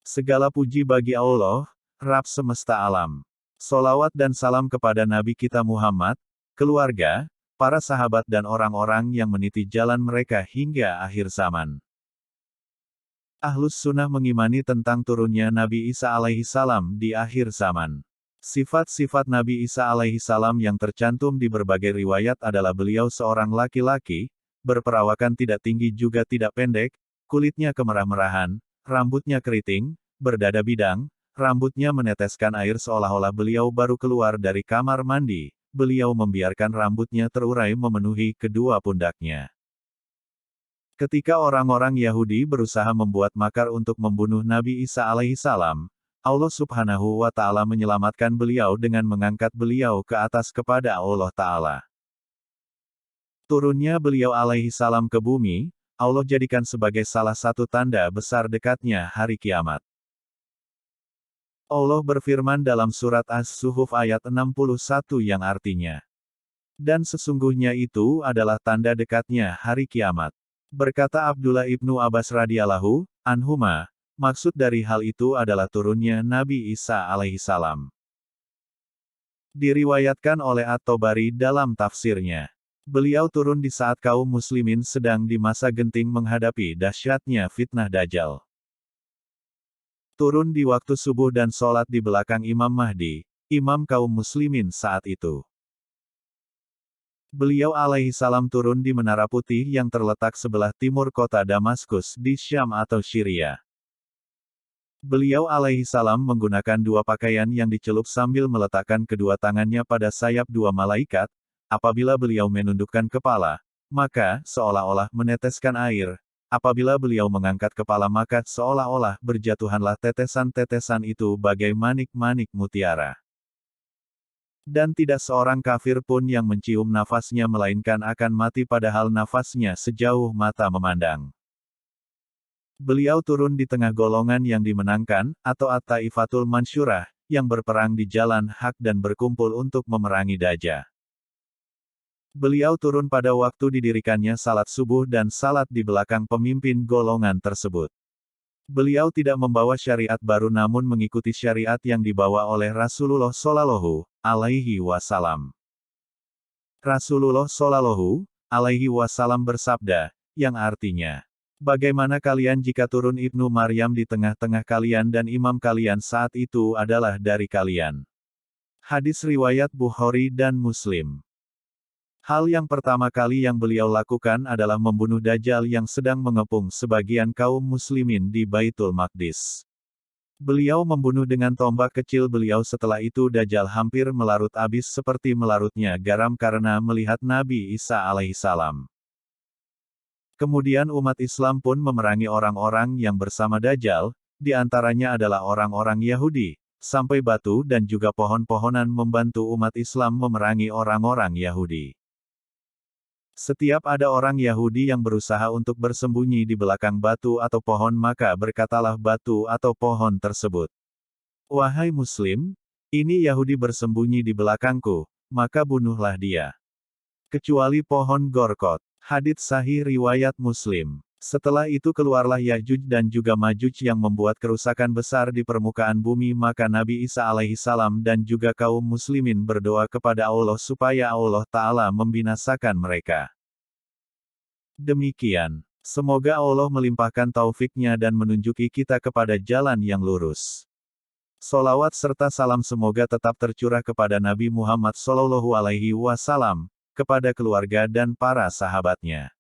Segala puji bagi Allah, Rabb semesta alam. Solawat dan salam kepada Nabi kita Muhammad, keluarga, para sahabat dan orang-orang yang meniti jalan mereka hingga akhir zaman. Ahlus Sunnah mengimani tentang turunnya Nabi Isa alaihi salam di akhir zaman. Sifat-sifat Nabi Isa alaihi salam yang tercantum di berbagai riwayat adalah beliau seorang laki-laki, berperawakan tidak tinggi juga tidak pendek, kulitnya kemerah-merahan, rambutnya keriting, berdada bidang, rambutnya meneteskan air seolah-olah beliau baru keluar dari kamar mandi, beliau membiarkan rambutnya terurai memenuhi kedua pundaknya. Ketika orang-orang Yahudi berusaha membuat makar untuk membunuh Nabi Isa alaihi salam, Allah subhanahu wa ta'ala menyelamatkan beliau dengan mengangkat beliau ke atas kepada Allah ta'ala. Turunnya beliau alaihi salam ke bumi, Allah jadikan sebagai salah satu tanda besar dekatnya hari kiamat. Allah berfirman dalam surat As-Suhuf ayat 61 yang artinya, dan sesungguhnya itu adalah tanda dekatnya hari kiamat. Berkata Abdullah ibnu Abbas radhiyallahu anhuma, maksud dari hal itu adalah turunnya Nabi Isa alaihi salam. Diriwayatkan oleh At-Tabari dalam tafsirnya, beliau turun di saat kaum muslimin sedang di masa genting menghadapi dahsyatnya fitnah Dajjal. Turun di waktu subuh dan sholat di belakang Imam Mahdi, imam kaum muslimin saat itu. Beliau alaihi salam turun di Menara Putih yang terletak sebelah timur kota Damaskus di Syam atau Syria. Beliau alaihi salam menggunakan dua pakaian yang dicelup sambil meletakkan kedua tangannya pada sayap dua malaikat. Apabila beliau menundukkan kepala, maka seolah-olah meneteskan air. Apabila beliau mengangkat kepala maka seolah-olah berjatuhanlah tetesan-tetesan itu bagai manik-manik mutiara. Dan tidak seorang kafir pun yang mencium nafasnya melainkan akan mati padahal nafasnya sejauh mata memandang. Beliau turun di tengah golongan yang dimenangkan, atau At-Taifatul Mansyurah, yang berperang di jalan hak dan berkumpul untuk memerangi Dajjal. Beliau turun pada waktu didirikannya salat subuh dan salat di belakang pemimpin golongan tersebut. Beliau tidak membawa syariat baru namun mengikuti syariat yang dibawa oleh Rasulullah Shallallahu alaihi wasallam. Rasulullah Shallallahu alaihi wasallam bersabda, yang artinya, bagaimana kalian jika turun Ibnu Maryam di tengah-tengah kalian dan imam kalian saat itu adalah dari kalian. Hadis riwayat Bukhari dan Muslim. Hal yang pertama kali yang beliau lakukan adalah membunuh Dajjal yang sedang mengepung sebagian kaum muslimin di Baitul Maqdis. Beliau membunuh dengan tombak kecil beliau setelah itu Dajjal hampir melarut habis seperti melarutnya garam karena melihat Nabi Isa alaihi salam. Kemudian umat Islam pun memerangi orang-orang yang bersama Dajjal, di antaranya adalah orang-orang Yahudi, sampai batu dan juga pohon-pohonan membantu umat Islam memerangi orang-orang Yahudi. Setiap ada orang Yahudi yang berusaha untuk bersembunyi di belakang batu atau pohon maka berkatalah batu atau pohon tersebut, wahai Muslim, ini Yahudi bersembunyi di belakangku, maka bunuhlah dia. Kecuali pohon Gorkot. Hadits sahih riwayat Muslim. Setelah itu keluarlah Ya'juj dan juga Ma'juj yang membuat kerusakan besar di permukaan bumi maka Nabi Isa alaihi salam dan juga kaum muslimin berdoa kepada Allah supaya Allah Ta'ala membinasakan mereka. Demikian. Semoga Allah melimpahkan taufiknya dan menunjuki kita kepada jalan yang lurus. Solawat serta salam semoga tetap tercurah kepada Nabi Muhammad Shallallahu alaihi wasallam, kepada keluarga dan para sahabatnya.